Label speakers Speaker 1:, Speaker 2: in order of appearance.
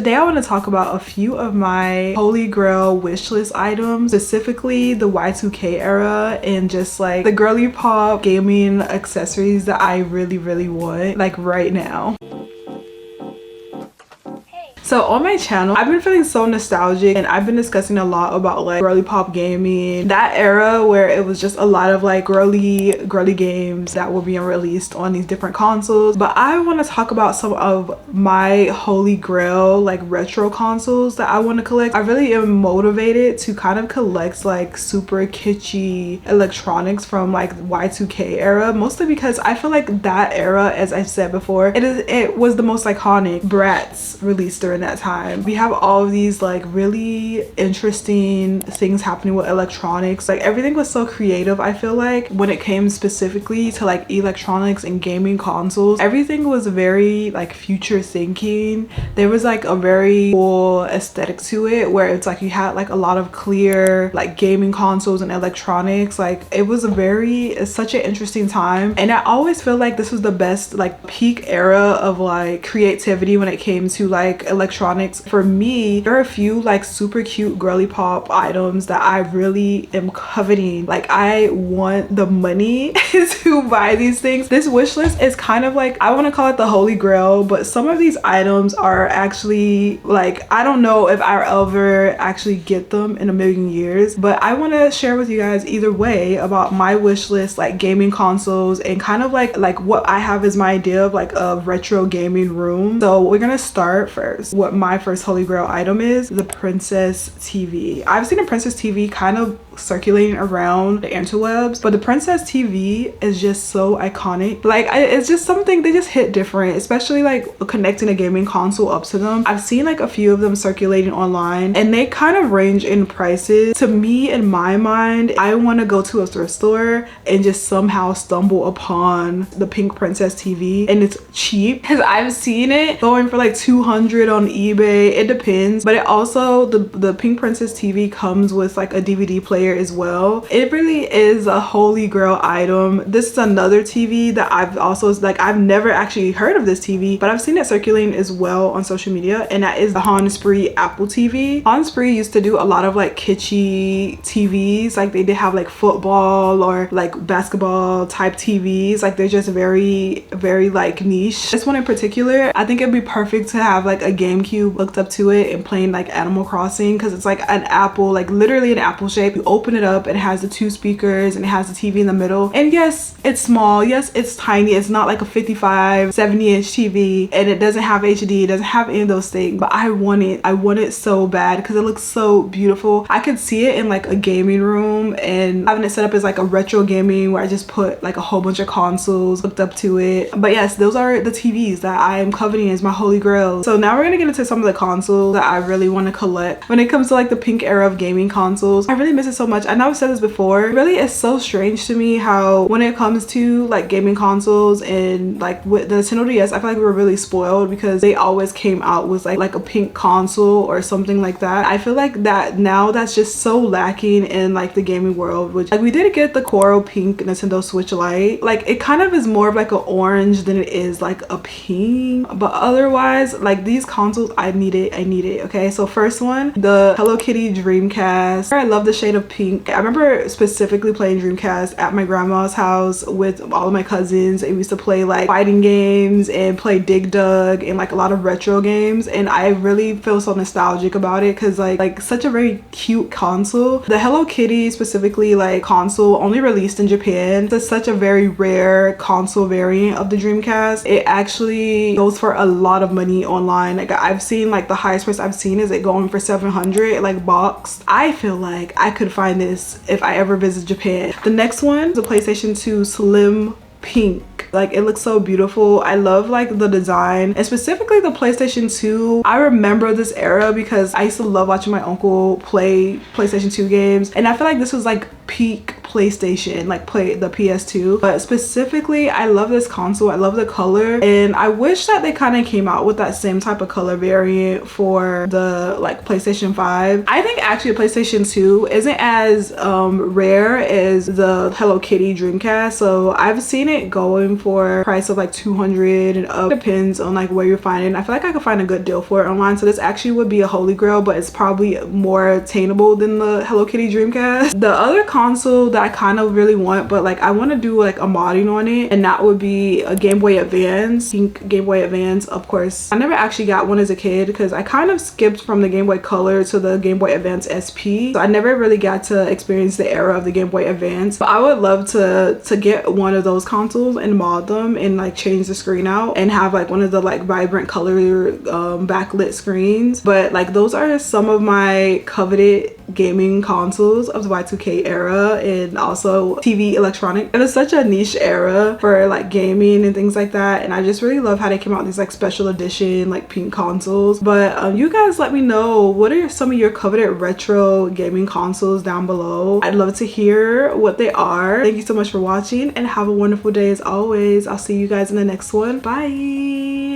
Speaker 1: today I want to talk about a few of my holy grail wishlist items, specifically the Y2K era and just like the girly pop gaming accessories that I really want like right now. So on my channel, I've been feeling so nostalgic and I've been discussing a lot about like girly pop gaming, that era where it was just a lot of like girly games that were being released on these different consoles. But I want to talk about some of my holy grail like retro consoles that I want to collect. I really am motivated to kind of collect like super kitschy electronics from like Y2K era, mostly because I feel like that era, as I said before, it was the most iconic. Bratz released during that time. We have all of these like really interesting things happening with electronics. Like everything was so creative. I feel like when it came specifically to like electronics and gaming consoles, everything was very like future thinking. There was like a very cool aesthetic to it where it's like you had like a lot of clear like gaming consoles and electronics. Like it was such an interesting time, and I always feel like this was the best like peak era of like creativity when it came to like electronics. For me, there are a few like super cute girly pop items that I really am coveting. Like I want the money to buy these things. This wish list is kind of like, I want to call it the holy grail, but some of these items are actually like, I don't know if I'll ever actually get them in a million years, but I want to share with you guys either way about my wish list, like gaming consoles, and kind of like what I have as my idea of like a retro gaming room. So we're gonna start first. What my first holy grail item is the Princess TV. I've seen a Princess TV kind of circulating around the interwebs, but the Princess TV is just so iconic. Like it's just something, they just hit different, especially like connecting a gaming console up to them. I've seen like a few of them circulating online and they kind of range in prices. To me, in my mind, I want to go to a thrift store and just somehow stumble upon the pink Princess TV, and it's cheap because I've seen it going for like 200 on eBay. It depends, but it also, the pink Princess TV comes with like a DVD player as well. It really is a holy grail item. This is another TV that I've also like, I've never actually heard of this TV, but I've seen it circulating as well on social media, and that is the Hanspree Apple TV. Hanspree used to do a lot of like kitschy TVs. Like they did have like football or like basketball type TVs. Like they're just very like niche. This one in particular, I think it'd be perfect to have like a GameCube hooked up to it and playing like Animal Crossing, because it's like an apple, like literally an apple shape. You open it up and it has the two speakers and it has the TV in the middle, and yes, it's small, yes, it's tiny, it's not like a 55 70-inch TV, and it doesn't have HD, it doesn't have any of those things, but I want it so bad because it looks so beautiful. I could see it in like a gaming room and having it set up as like a retro gaming where I just put like a whole bunch of consoles hooked up to it. But yes, those are the TVs that I am coveting as my holy grail. So now we're gonna get into some of the consoles that I really want to collect. When it comes to like the pink era of gaming consoles, I really miss it so much. I know I've said this before, it really is so strange to me how when it comes to like gaming consoles and like with the Nintendo DS, I feel like we were really spoiled because they always came out with like a pink console or something like that. I feel like that now that's just so lacking in like the gaming world, which like we did get the coral pink Nintendo Switch Lite. Like it kind of is more of like an orange than it is like a pink, but otherwise like these consoles, I need it. Okay, so first one, the Hello Kitty Dreamcast. I love the shade of pink. I remember specifically playing Dreamcast at my grandma's house with all of my cousins, and we used to play like fighting games and play Dig Dug and like a lot of retro games, and I really feel so nostalgic about it because like such a very cute console. The Hello Kitty specifically like console only released in Japan. It's such a very rare console variant of the Dreamcast. It actually goes for a lot of money online. Like I've seen like the highest price I've seen is it going for 700 like boxed. I feel like I could find this if I ever visit Japan. The next one is the PlayStation 2 Slim Pink. Like it looks so beautiful. I love like the design, and specifically the PlayStation 2. I remember this era because I used to love watching my uncle play PlayStation 2 games, and I feel like this was like peak PlayStation, like play the PS2. But specifically, I love this console. I love the color, and I wish that they kind of came out with that same type of color variant for the like PlayStation 5. I think actually PlayStation 2 isn't as rare as the Hello Kitty Dreamcast, so I've seen it going for a price of like 200 and up. Depends on like where you're finding. I feel like I could find a good deal for it online, so this actually would be a holy grail, but it's probably more attainable than the Hello Kitty Dreamcast. The other console that I kind of really want, but like I want to do like a modding on it, and that would be a Game Boy Advance. Game Boy Advance, of course. I never actually got one as a kid because I kind of skipped from the Game Boy Color to the Game Boy Advance SP, so I never really got to experience the era of the Game Boy Advance. But I would love to get one of those consoles and mod them and like change the screen out and have like one of the like vibrant color backlit screens. But like those are some of my coveted gaming consoles of the Y2K era, and also TV electronic. It was such a niche era for like gaming and things like that, and I just really love how they came out with these like special edition like pink consoles. But you guys let me know, what are some of your coveted retro gaming consoles down below? I'd love to hear what they are. Thank you so much for watching, and have a wonderful day as always. I'll see you guys in the next one. Bye.